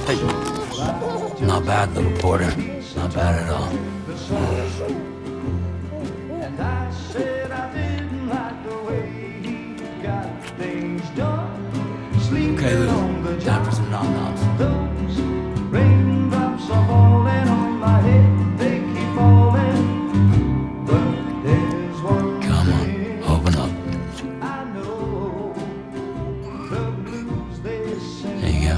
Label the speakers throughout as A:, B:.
A: Hey. Not bad, little porter. Not bad at all. Okay, Lou. Time for some nom-noms. Come on, open up. There you go.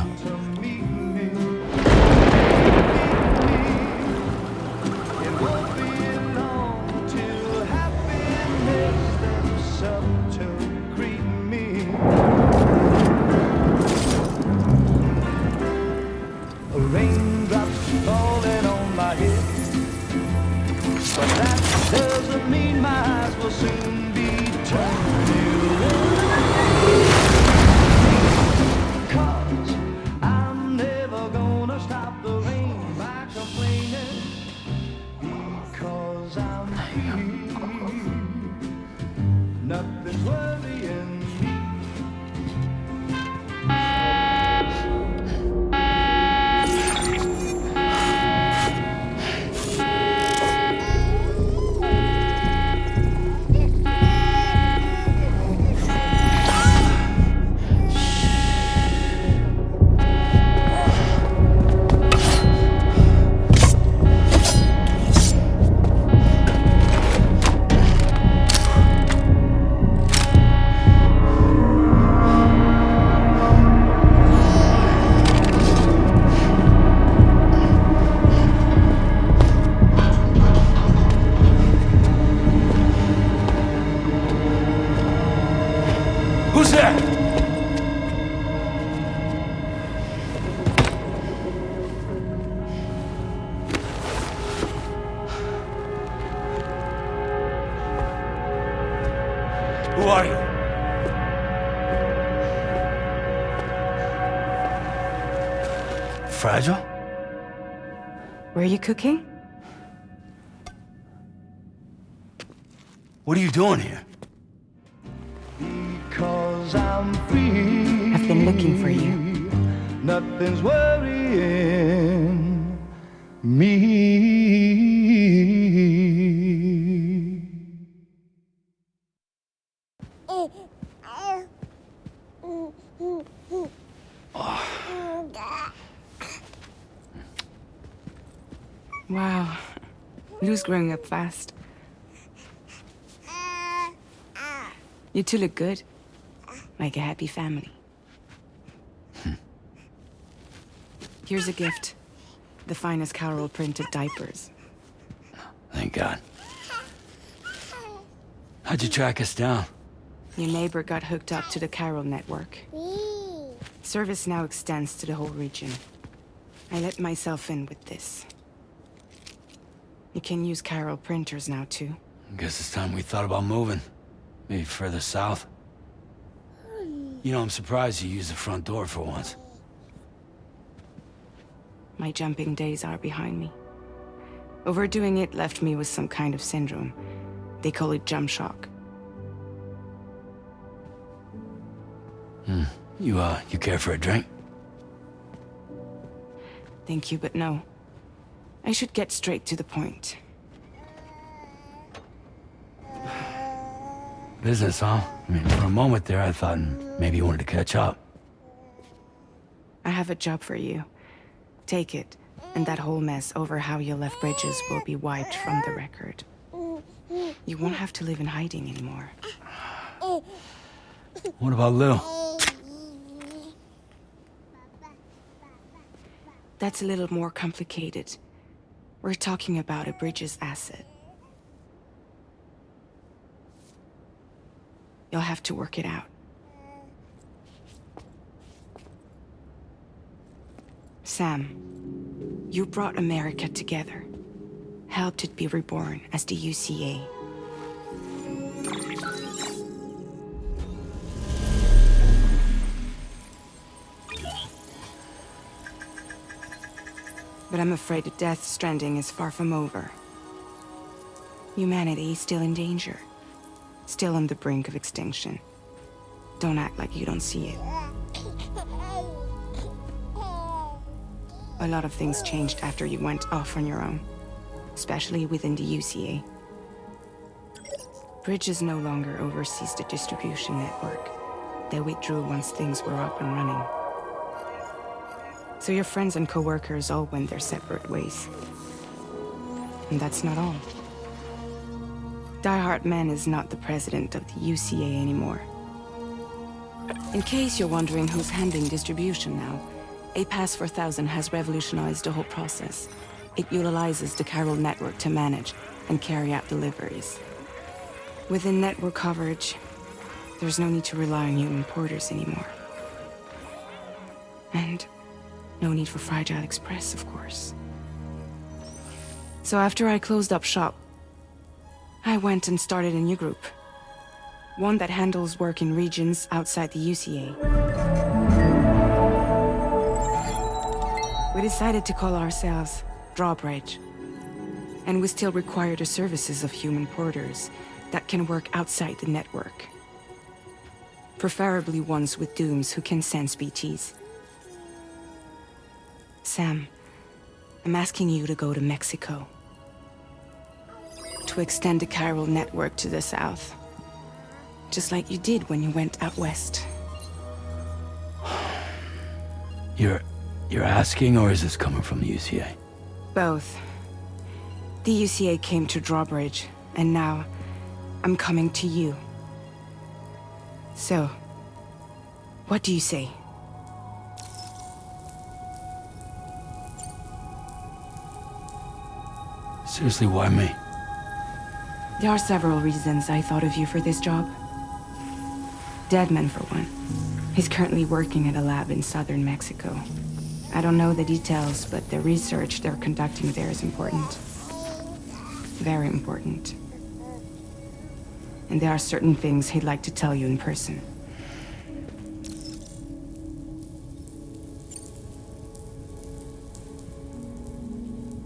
A: Who's there? Who are you? Fragile?
B: Were you cooking?
A: What are you doing here?
B: I've been looking for you.
C: Nothing's worrying me.
B: Wow. Lou's growing up fast. You two look good. Like a happy family. Here's a gift. The finest Carol printed diapers.
A: Thank God. How'd you track us down?
B: Your neighbor got hooked up to the Carol network. Service now extends to the whole region. I let myself in with this. You can use Carol printers now too.
A: Guess it's time we thought about moving. Maybe further south. You know, I'm surprised you used the front door for once.
B: My jumping days are behind me. Overdoing it left me with some kind of syndrome. They call it jump shock.
A: You care for a drink?
B: Thank you, but no. I should get straight to the point.
A: Business, huh? I mean, for a moment there, I thought maybe you wanted to catch up.
B: I have a job for you. Take it, and that whole mess over how you left Bridges will be wiped from the record. You won't have to live in hiding anymore.
A: What about Lou?
B: That's a little more complicated. We're talking about a Bridges asset. You'll have to work it out. Sam, you brought America together. Helped it be reborn as the UCA. But I'm afraid the Death Stranding is far from over. Humanity is still in danger. still on the brink of extinction. Don't act like you don't see it. A lot of things changed after you went off on your own, especially within the UCA. Bridges no longer oversees the distribution network. They withdrew once things were up and running. So your friends and co-workers all went their separate ways. And that's not all. Die Hard Man is not the president of the UCA anymore. In case you're wondering who's handling distribution now, A Pass 4000 has revolutionized the whole process. It utilizes the Carol network to manage and carry out deliveries. Within network coverage, there's no need to rely on human porters anymore. And no need for Fragile Express, of course. So after I closed up shop, I went and started a new group. One that handles work in regions outside the UCA. We decided to call ourselves Drawbridge. And we still require the services of human porters that can work outside the network. Preferably ones with dooms who can sense BTs. Sam, I'm asking you to go to Mexico. To extend the chiral network to the south. Just like you did when you went out west.
A: You're asking, or is this coming from the UCA?
B: Both. The UCA came to Drawbridge, and now I'm coming to you. So, what do you say?
A: Seriously, why me?
B: There are several reasons I thought of you for this job. Deadman, for one. He's currently working at a lab in southern Mexico. I don't know the details, but the research they're conducting there is important. Very important. And there are certain things he'd like to tell you in person.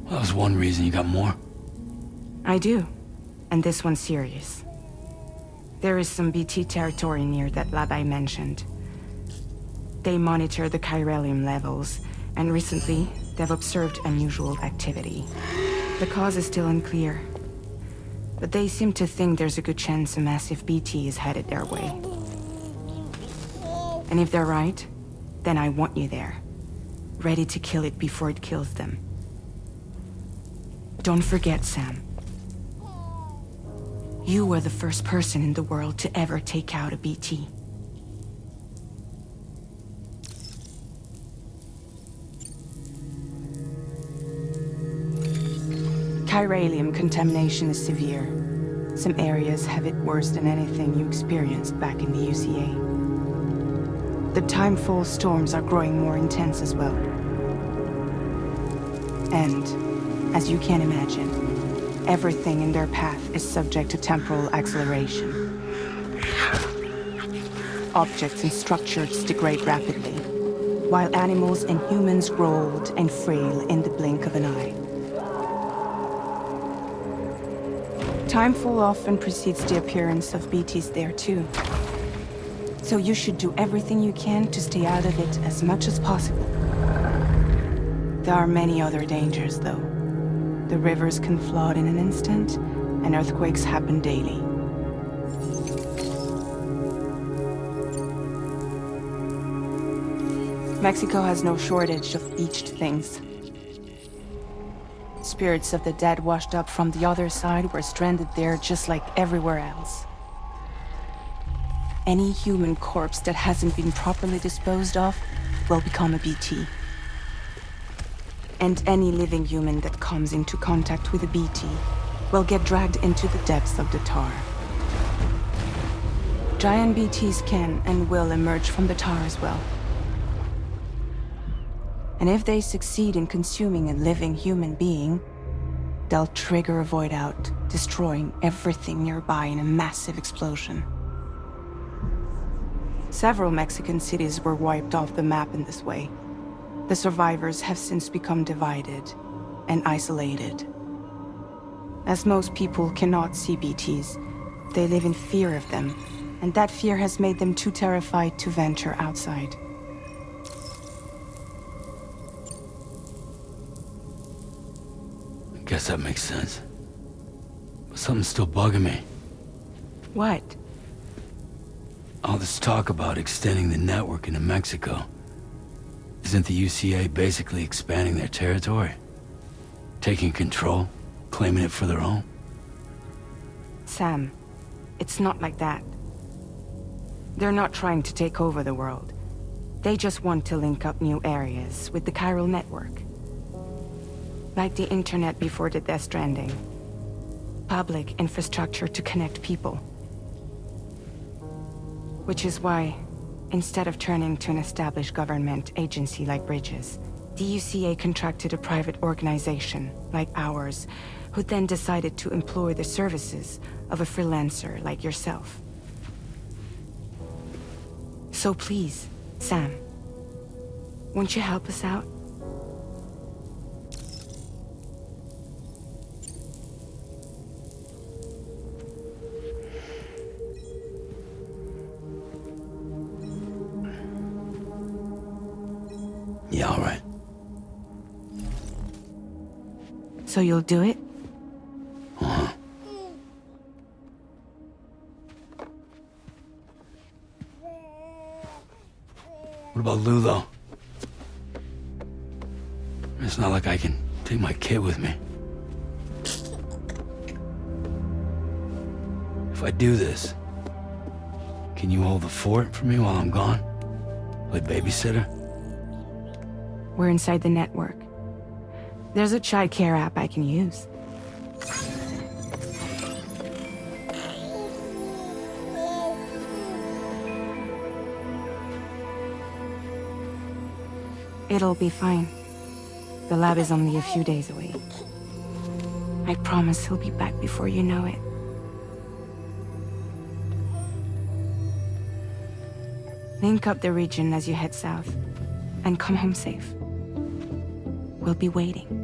A: Well, that was one reason. You got more?
B: I do. And this one's serious. There is some BT territory near that lab I mentioned. They monitor the chiralium levels, and recently, they've observed unusual activity. The cause is still unclear, but they seem to think there's a good chance a massive BT is headed their way. And if they're right, then I want you there, ready to kill it before it kills them. Don't forget, Sam. You were the first person in the world to ever take out a BT. Chiralium contamination is severe. Some areas have it worse than anything you experienced back in the UCA. The timefall storms are growing more intense as well. And, as you can imagine, everything in their path is subject to temporal acceleration. Objects and structures degrade rapidly, while animals and humans grow old and frail in the blink of an eye. Timefall often precedes the appearance of BTs there too. So you should do everything you can to stay out of it as much as possible. There are many other dangers, though. The rivers can flood in an instant, and earthquakes happen daily. Mexico has no shortage of beached things. Spirits of the dead washed up from the other side were stranded there just like everywhere else. Any human corpse that hasn't been properly disposed of will become a BT. And any living human that comes into contact with a BT will get dragged into the depths of the tar. Giant BTs can and will emerge from the tar as well. And if they succeed in consuming a living human being, they'll trigger a void out, destroying everything nearby in a massive explosion. Several Mexican cities were wiped off the map in this way. The survivors have since become divided and isolated. As most people cannot see BTs, they live in fear of them, and that fear has made them too terrified to venture outside.
A: I guess that makes sense. But something's still bugging me.
B: What?
A: All this talk about extending the network into Mexico. Isn't the UCA basically expanding their territory? Taking control? Claiming it for their own?
B: Sam, it's not like that. They're not trying to take over the world. They just want to link up new areas with the chiral network. Like the internet before the Death Stranding. Public infrastructure to connect people. Which is why, instead of turning to an established government agency like Bridges, the UCA contracted a private organization, like ours, who then decided to employ the services of a freelancer like yourself. So please, Sam, won't you help us out?
A: Yeah, all right.
B: So you'll do it?
A: Uh-huh. What about Lou, though? It's not like I can take my kid with me. If I do this, can you hold the fort for me while I'm gone? Play babysitter?
B: We're inside the network. There's a child care app I can use. It'll be fine. The lab is only a few days away. I promise he'll be back before you know it. Link up the region as you head south, and come home safe. We'll be waiting.